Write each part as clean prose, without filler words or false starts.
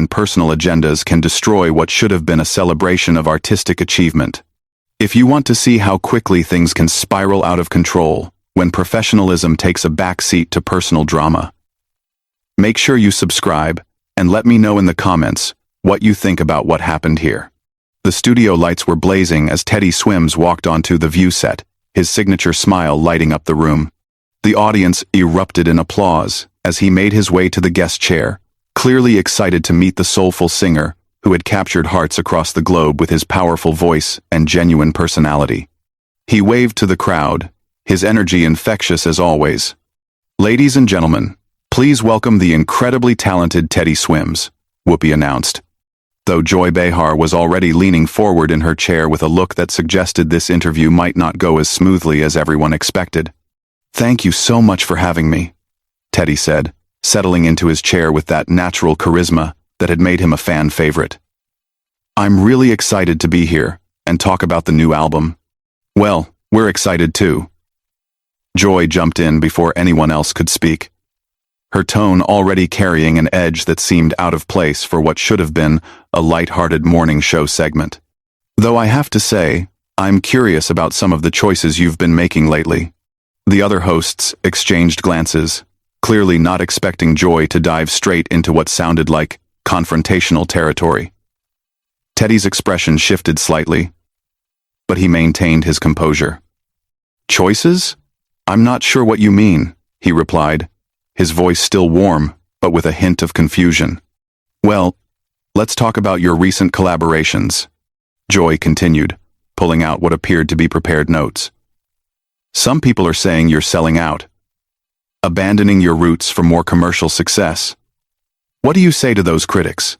and personal agendas can destroy what should have been a celebration of artistic achievement. If you want to see how quickly things can spiral out of control when professionalism takes a backseat to personal drama, make sure you subscribe and let me know in the comments what you think about what happened here. The studio lights were blazing as Teddy Swims walked onto the view set, his signature smile lighting up the room. The audience erupted in applause as he made his way to the guest chair, clearly excited to meet the soulful singer who had captured hearts across the globe with his powerful voice and genuine personality. He waved to the crowd, his energy infectious as always. "Ladies and gentlemen, please welcome the incredibly talented Teddy Swims," Whoopi announced. Though Joy Behar was already leaning forward in her chair with a look that suggested this interview might not go as smoothly as everyone expected. "Thank you so much for having me," Teddy said, settling into his chair with that natural charisma that had made him a fan favorite. "I'm really excited to be here and talk about the new album." "Well, we're excited too." Joy jumped in before anyone else could speak, her tone already carrying an edge that seemed out of place for what should have been a light-hearted morning show segment. "Though I have to say, I'm curious about some of the choices you've been making lately." The other hosts exchanged glances, clearly not expecting Joy to dive straight into what sounded like confrontational territory. Teddy's expression shifted slightly, but he maintained his composure. "Choices? I'm not sure what you mean," he replied, his voice still warm, but with a hint of confusion. "Well, let's talk about your recent collaborations," Joy continued, pulling out what appeared to be prepared notes. "Some people are saying you're selling out, abandoning your roots for more commercial success. What do you say to those critics?"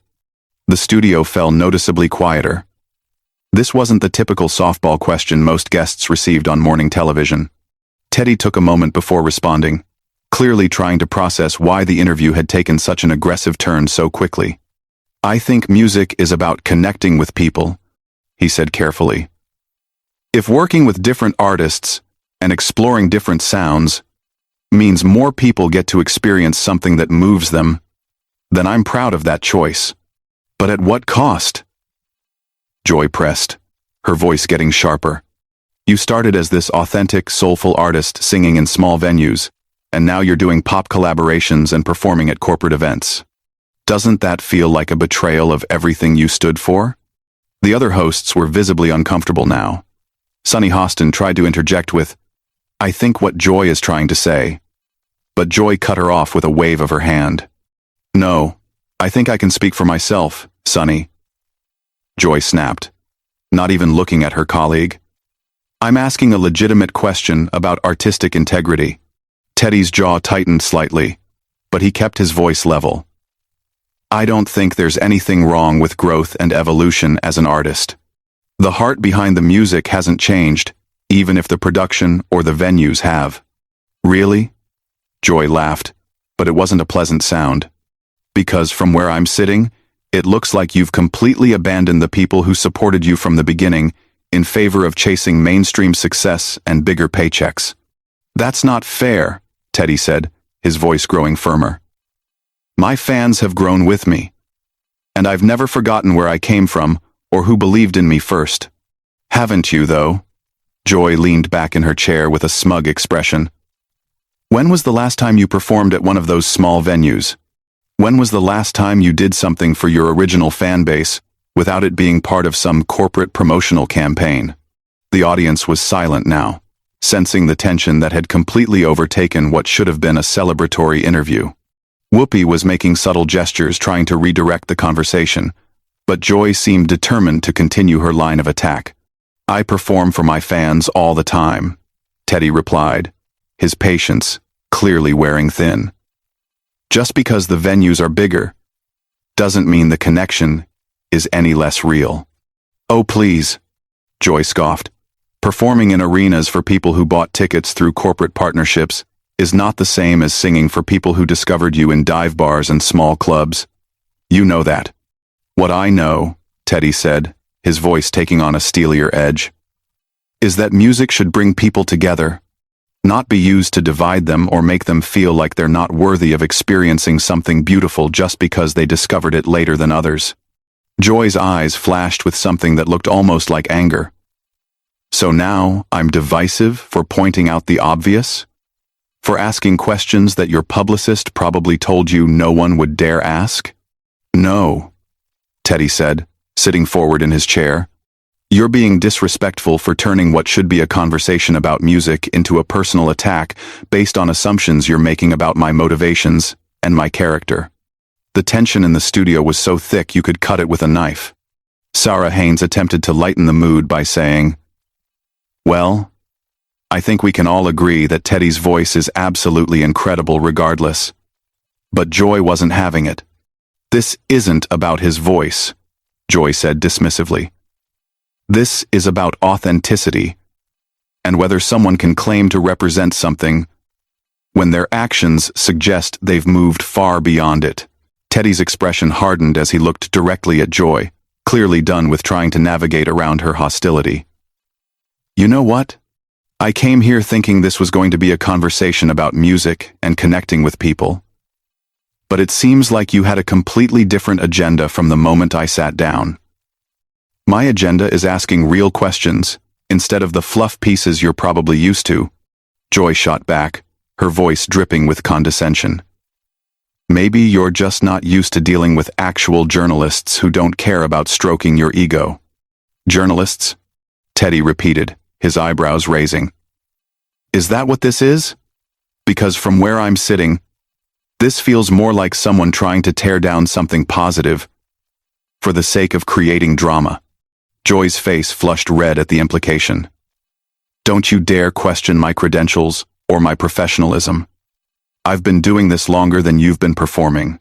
The studio fell noticeably quieter. This wasn't the typical softball question most guests received on morning television. Teddy took a moment before responding, clearly trying to process why the interview had taken such an aggressive turn so quickly. "I think music is about connecting with people," he said carefully. "If working with different artists and exploring different sounds means more people get to experience something that moves them, then I'm proud of that choice. But at what cost?" Joy pressed, her voice getting sharper. "You started as this authentic, soulful artist singing in small venues, and now you're doing pop collaborations and performing at corporate events. Doesn't that feel like a betrayal of everything you stood for?" The other hosts were visibly uncomfortable now. Sunny Hostin tried to interject with, "I think what Joy is trying to say," but Joy cut her off with a wave of her hand. "No, I think I can speak for myself, Sunny," Joy snapped, not even looking at her colleague. "I'm asking a legitimate question about artistic integrity." Teddy's jaw tightened slightly, but he kept his voice level. "I don't think there's anything wrong with growth and evolution as an artist. The heart behind the music hasn't changed, even if the production or the venues have." "Really?" Joy laughed, but it wasn't a pleasant sound. "Because from where I'm sitting, it looks like you've completely abandoned the people who supported you from the beginning in favor of chasing mainstream success and bigger paychecks." "That's not fair," Teddy said, his voice growing firmer. "My fans have grown with me, and I've never forgotten where I came from or who believed in me first." "Haven't you, though?" Joy leaned back in her chair with a smug expression. "When was the last time you performed at one of those small venues? When was the last time you did something for your original fan base without it being part of some corporate promotional campaign?" The audience was silent now, sensing the tension that had completely overtaken what should have been a celebratory interview. Whoopi was making subtle gestures trying to redirect the conversation, but Joy seemed determined to continue her line of attack. "I perform for my fans all the time," Teddy replied, his patience clearly wearing thin. "Just because the venues are bigger doesn't mean the connection is any less real." "Oh please," Joy scoffed. "Performing in arenas for people who bought tickets through corporate partnerships is not the same as singing for people who discovered you in dive bars and small clubs. You know that." "What I know," Teddy said, his voice taking on a steelier edge, "is that music should bring people together, not be used to divide them or make them feel like they're not worthy of experiencing something beautiful just because they discovered it later than others. Joy's eyes flashed with something that looked almost like anger. So now I'm divisive for pointing out the obvious? For asking questions that your publicist probably told you no one would dare ask? No, Teddy said, sitting forward in his chair. You're being disrespectful for turning what should be a conversation about music into a personal attack based on assumptions you're making about my motivations and my character. The tension in the studio was so thick you could cut it with a knife. Sarah Haynes attempted to lighten the mood by saying, "Well, I think we can all agree that Teddy's voice is absolutely incredible regardless." But Joy wasn't having it. "This isn't about his voice," Joy said dismissively. "This is about authenticity, and whether someone can claim to represent something when their actions suggest they've moved far beyond it." Teddy's expression hardened as he looked directly at Joy, clearly done with trying to navigate around her hostility. "You know what? I came here thinking this was going to be a conversation about music and connecting with people. But it seems like you had a completely different agenda from the moment I sat down. My agenda is asking real questions, instead of the fluff pieces you're probably used to." Joy shot back, her voice dripping with condescension. "Maybe you're just not used to dealing with actual journalists who don't care about stroking your ego." "Journalists?" Teddy repeated, his eyebrows raising. "Is that what this is? Because from where I'm sitting, this feels more like someone trying to tear down something positive for the sake of creating drama." Joy's face flushed red at the implication. "Don't you dare question my credentials or my professionalism. I've been doing this longer than you've been performing."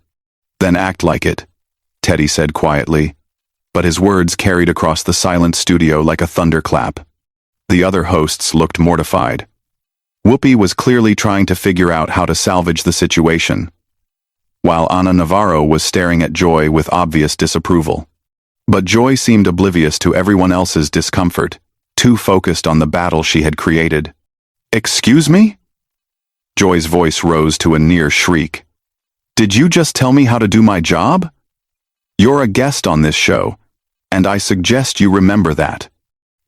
"Then act like it," Teddy said quietly, but his words carried across the silent studio like a thunderclap. The other hosts looked mortified. Whoopi was clearly trying to figure out how to salvage the situation, while Ana Navarro was staring at Joy with obvious disapproval. But Joy seemed oblivious to everyone else's discomfort, too focused on the battle she had created. "Excuse me?" Joy's voice rose to a near shriek. "Did you just tell me how to do my job? You're a guest on this show, and I suggest you remember that.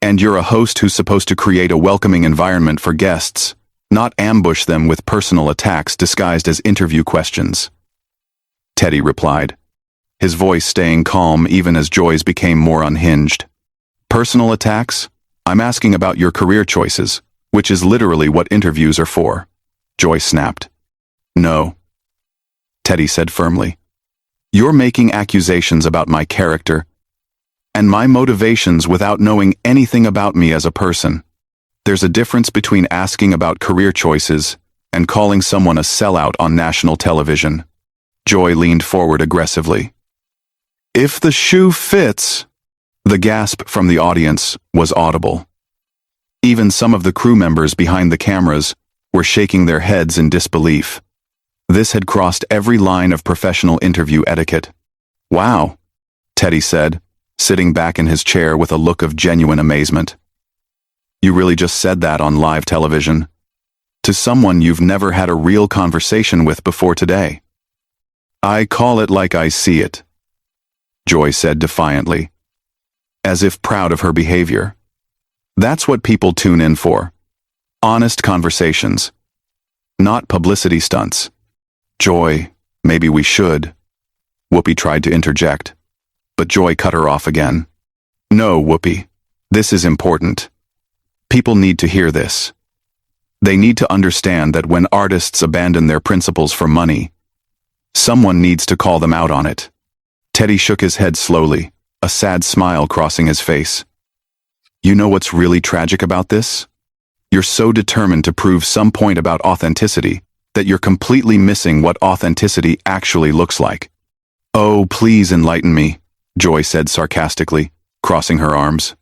And you're a host who's supposed to create a welcoming environment for guests, not ambush them with personal attacks disguised as interview questions." Teddy replied, his voice staying calm even as Joy's became more unhinged. "Personal attacks? I'm asking about your career choices, which is literally what interviews are for," Joy snapped. "No," Teddy said firmly. "You're making accusations about my character and my motivations without knowing anything about me as a person. There's a difference between asking about career choices and calling someone a sellout on national television." Joy leaned forward aggressively. "If the shoe fits," the gasp from the audience was audible. Even some of the crew members behind the cameras were shaking their heads in disbelief. This had crossed every line of professional interview etiquette. "Wow," Teddy said, sitting back in his chair with a look of genuine amazement. "You really just said that on live television? To someone you've never had a real conversation with before today?" "I call it like I see it," Joy said defiantly, as if proud of her behavior. "That's what people tune in for. Honest conversations, not publicity stunts." "Joy, maybe we should," Whoopi tried to interject, but Joy cut her off again. "No, Whoopi, this is important. People need to hear this. They need to understand that when artists abandon their principles for money, someone needs to call them out on it." Teddy shook his head slowly, a sad smile crossing his face. "You know what's really tragic about this? You're so determined to prove some point about authenticity that you're completely missing what authenticity actually looks like." "Oh, please enlighten me," Joy said sarcastically, crossing her arms.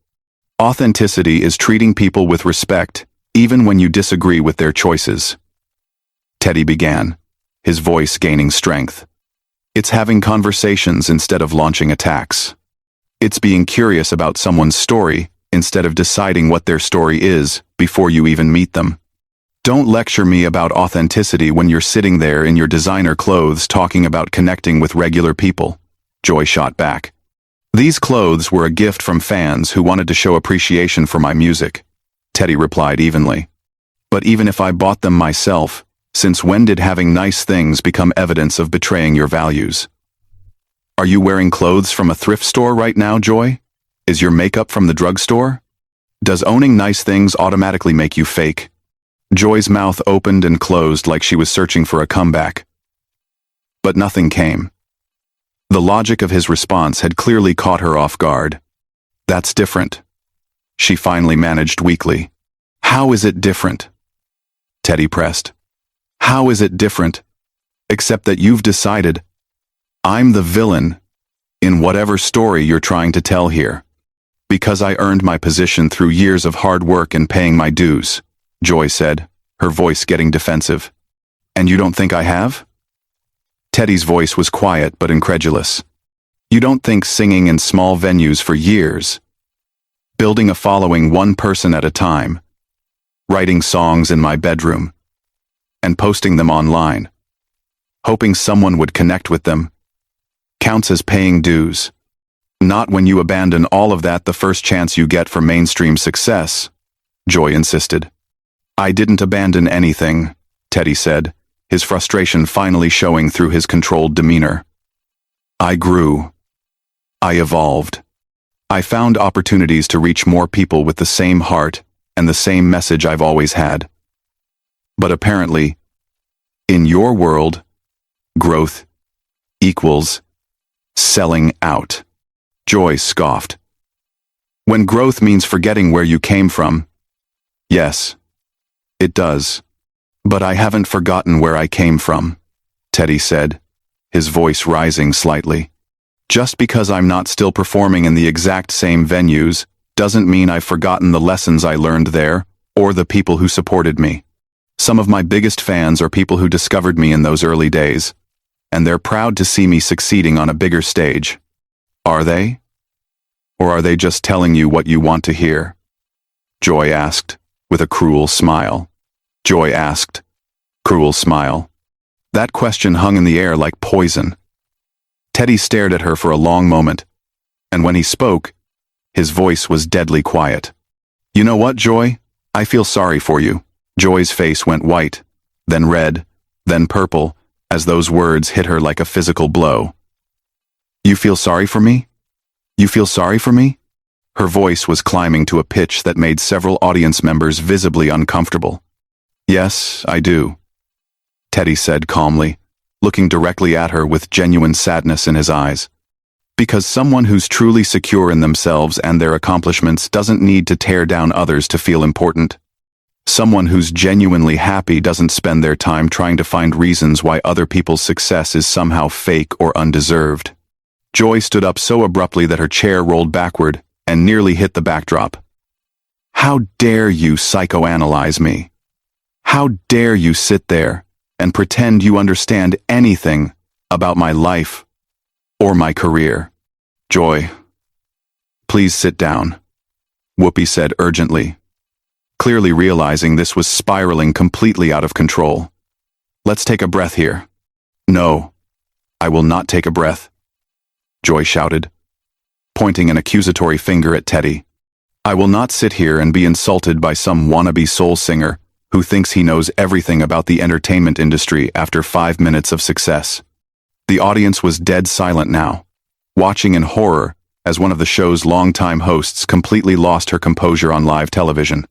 "Authenticity is treating people with respect, even when you disagree with their choices." Teddy began, his voice gaining strength. "It's having conversations instead of launching attacks. It's being curious about someone's story instead of deciding what their story is before you even meet them. Don't lecture me about authenticity when you're sitting there in your designer clothes talking about connecting with regular people, Joy shot back. These clothes were a gift from fans who wanted to show appreciation for my music, Teddy replied evenly. But even if I bought them myself, since when did having nice things become evidence of betraying your values? Are you wearing clothes from a thrift store right now, Joy? Is your makeup from the drugstore? Does owning nice things automatically make you fake? Joy's mouth opened and closed like she was searching for a comeback. But nothing came. The logic of his response had clearly caught her off guard. That's different, she finally managed weakly. How is it different? Teddy pressed. How is it different? Except that you've decided I'm the villain in whatever story you're trying to tell here. Because I earned my position through years of hard work and paying my dues, Joy said, her voice getting defensive. And you don't think I have? Teddy's voice was quiet but incredulous. You don't think singing in small venues for years, building a following one person at a time, writing songs in my bedroom, and posting them online, hoping someone would connect with them, counts as paying dues? Not when you abandon all of that the first chance you get for mainstream success, Joy insisted. I didn't abandon anything, Teddy said, his frustration finally showing through his controlled demeanor. I grew. I evolved. I found opportunities to reach more people with the same heart and the same message I've always had. But apparently, in your world, growth equals selling out. Joy scoffed. When growth means forgetting where you came from, yes, it does. But I haven't forgotten where I came from, Teddy said, his voice rising slightly. Just because I'm not still performing in the exact same venues doesn't mean I've forgotten the lessons I learned there or the people who supported me. Some of my biggest fans are people who discovered me in those early days, and they're proud to see me succeeding on a bigger stage. Are they? Or are they just telling you what you want to hear? Joy asked, with a cruel smile. Joy asked, cruel smile. That question hung in the air like poison. Teddy stared at her for a long moment, and when he spoke, his voice was deadly quiet. You know what, Joy? I feel sorry for you. Joy's face went white, then red, then purple, as those words hit her like a physical blow. You feel sorry for me? You feel sorry for me? Her voice was climbing to a pitch that made several audience members visibly uncomfortable. Yes, I do, Teddy said calmly, looking directly at her with genuine sadness in his eyes. Because someone who's truly secure in themselves and their accomplishments doesn't need to tear down others to feel important. Someone who's genuinely happy doesn't spend their time trying to find reasons why other people's success is somehow fake or undeserved. Joy stood up so abruptly that her chair rolled backward and nearly hit the backdrop. How dare you psychoanalyze me? How dare you sit there and pretend you understand anything about my life or my career? Joy, please sit down, Whoopi said urgently, clearly realizing this was spiraling completely out of control. Let's take a breath here. No, I will not take a breath, Joy shouted, pointing an accusatory finger at Teddy. I will not sit here and be insulted by some wannabe soul singer who thinks he knows everything about the entertainment industry after 5 minutes of success. The audience was dead silent now, watching in horror as one of the show's longtime hosts completely lost her composure on live television.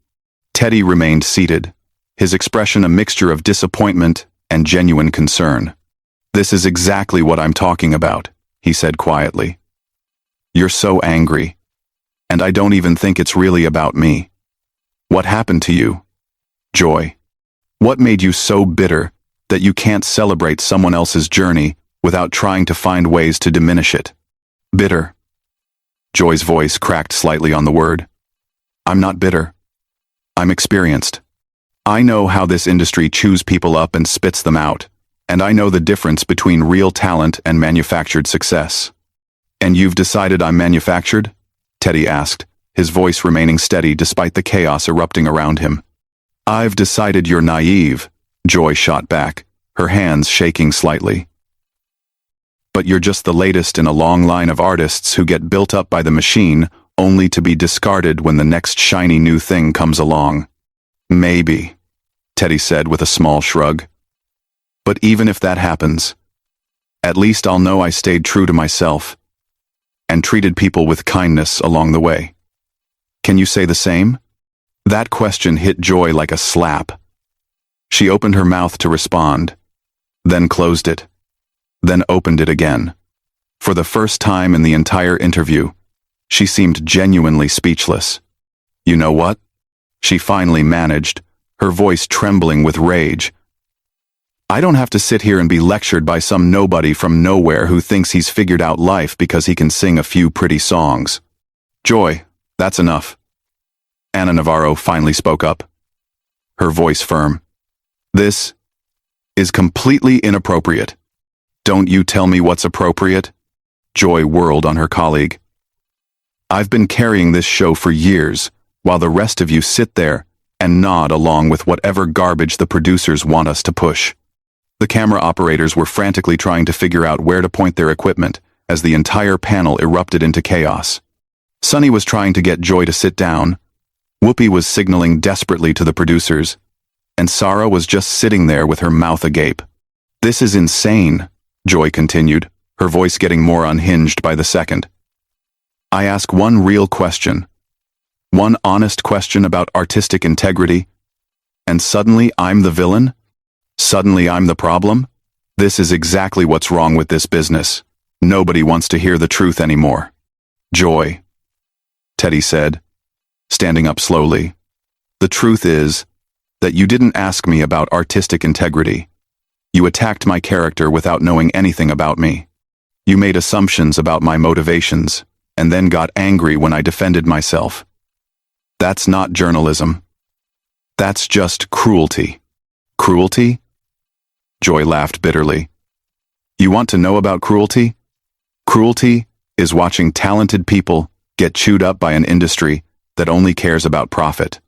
Teddy remained seated, his expression a mixture of disappointment and genuine concern. This is exactly what I'm talking about, he said quietly. You're so angry, and I don't even think it's really about me. What happened to you, Joy? What made you so bitter that you can't celebrate someone else's journey without trying to find ways to diminish it? Bitter. Joy's voice cracked slightly on the word. I'm not bitter. I'm experienced. I know how this industry chews people up and spits them out, and I know the difference between real talent and manufactured success. And you've decided I'm manufactured? Teddy asked, his voice remaining steady despite the chaos erupting around him. I've decided you're naive, Joy shot back, her hands shaking slightly. But you're just the latest in a long line of artists who get built up by the machine only to be discarded when the next shiny new thing comes along. Maybe, Teddy said with a small shrug. But even if that happens, at least I'll know I stayed true to myself and treated people with kindness along the way. Can you say the same? That question hit Joy like a slap. She opened her mouth to respond, then closed it, then opened it again. For the first time in the entire interview, she seemed genuinely speechless. You know what? She finally managed, her voice trembling with rage. I don't have to sit here and be lectured by some nobody from nowhere who thinks he's figured out life because he can sing a few pretty songs. Joy, that's enough. Ana Navarro finally spoke up, her voice firm. This is completely inappropriate. Don't you tell me what's appropriate? Joy whirled on her colleague. I've been carrying this show for years, while the rest of you sit there and nod along with whatever garbage the producers want us to push. The camera operators were frantically trying to figure out where to point their equipment as the entire panel erupted into chaos. Sunny was trying to get Joy to sit down, Whoopi was signaling desperately to the producers, and Sarah was just sitting there with her mouth agape. This is insane, Joy continued, her voice getting more unhinged by the second. I ask one real question, one honest question about artistic integrity, and suddenly I'm the villain? Suddenly I'm the problem? This is exactly what's wrong with this business. Nobody wants to hear the truth anymore. Joy, Teddy said, standing up slowly. The truth is that you didn't ask me about artistic integrity. You attacked my character without knowing anything about me. You made assumptions about my motivations, and then got angry when I defended myself. That's not journalism. That's just cruelty. Cruelty? Joy laughed bitterly. You want to know about cruelty? Cruelty is watching talented people get chewed up by an industry that only cares about profit.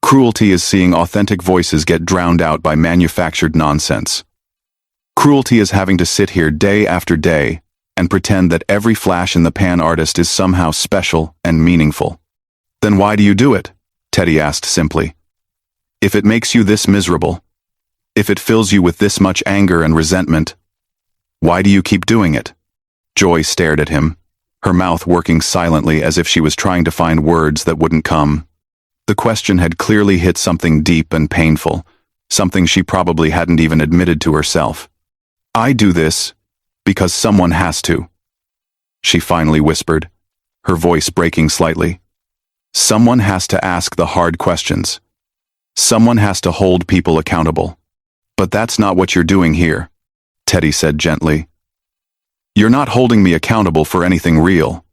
Cruelty is seeing authentic voices get drowned out by manufactured nonsense. Cruelty is having to sit here day after day and pretend that every flash in the pan artist is somehow special and meaningful. Then why do you do it? Teddy asked simply. If it makes you this miserable, if it fills you with this much anger and resentment, why do you keep doing it? Joy stared at him, her mouth working silently as if she was trying to find words that wouldn't come. The question had clearly hit something deep and painful, something she probably hadn't even admitted to herself. I do this because someone has to, she finally whispered, her voice breaking slightly. Someone has to ask the hard questions. Someone has to hold people accountable. But that's not what you're doing here, Teddy said gently. You're not holding me accountable for anything real.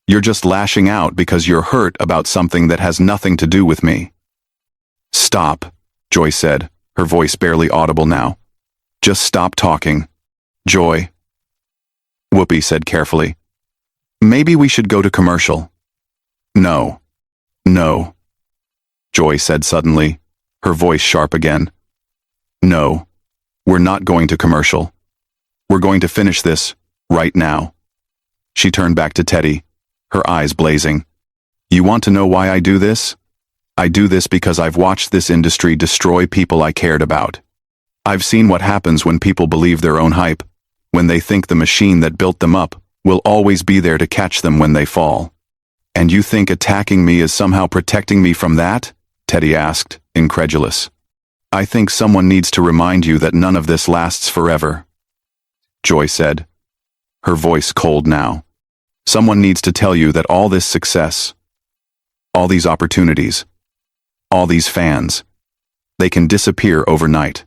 You're just lashing out because you're hurt about something that has nothing to do with me. Stop, Joy said, her voice barely audible now. Just stop talking. Joy. Whoopi said carefully. Maybe we should go to commercial. No. No. Joy said suddenly, her voice sharp again. No. We're not going to commercial. We're going to finish this, right now. She turned back to Teddy, her eyes blazing. You want to know why I do this? I do this because I've watched this industry destroy people I cared about. I've seen what happens when people believe their own hype, when they think the machine that built them up will always be there to catch them when they fall. And you think attacking me is somehow protecting me from that? Teddy asked, incredulous. I think someone needs to remind you that none of this lasts forever. Joy said, her voice cold now. Someone needs to tell you that all this success, all these opportunities, all these fans, they can disappear overnight.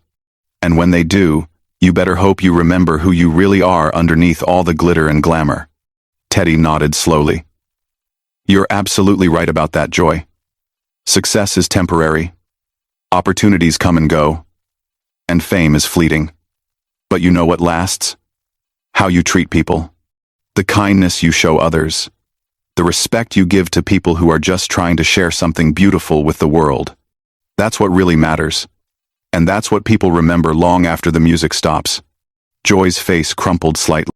And when they do, you better hope you remember who you really are underneath all the glitter and glamour. Teddy nodded slowly. You're absolutely right about that, Joy. Success is temporary. Opportunities come and go. And fame is fleeting. But you know what lasts? How you treat people. The kindness you show others. The respect you give to people who are just trying to share something beautiful with the world. That's what really matters. And that's what people remember long after the music stops. Joy's face crumpled slightly.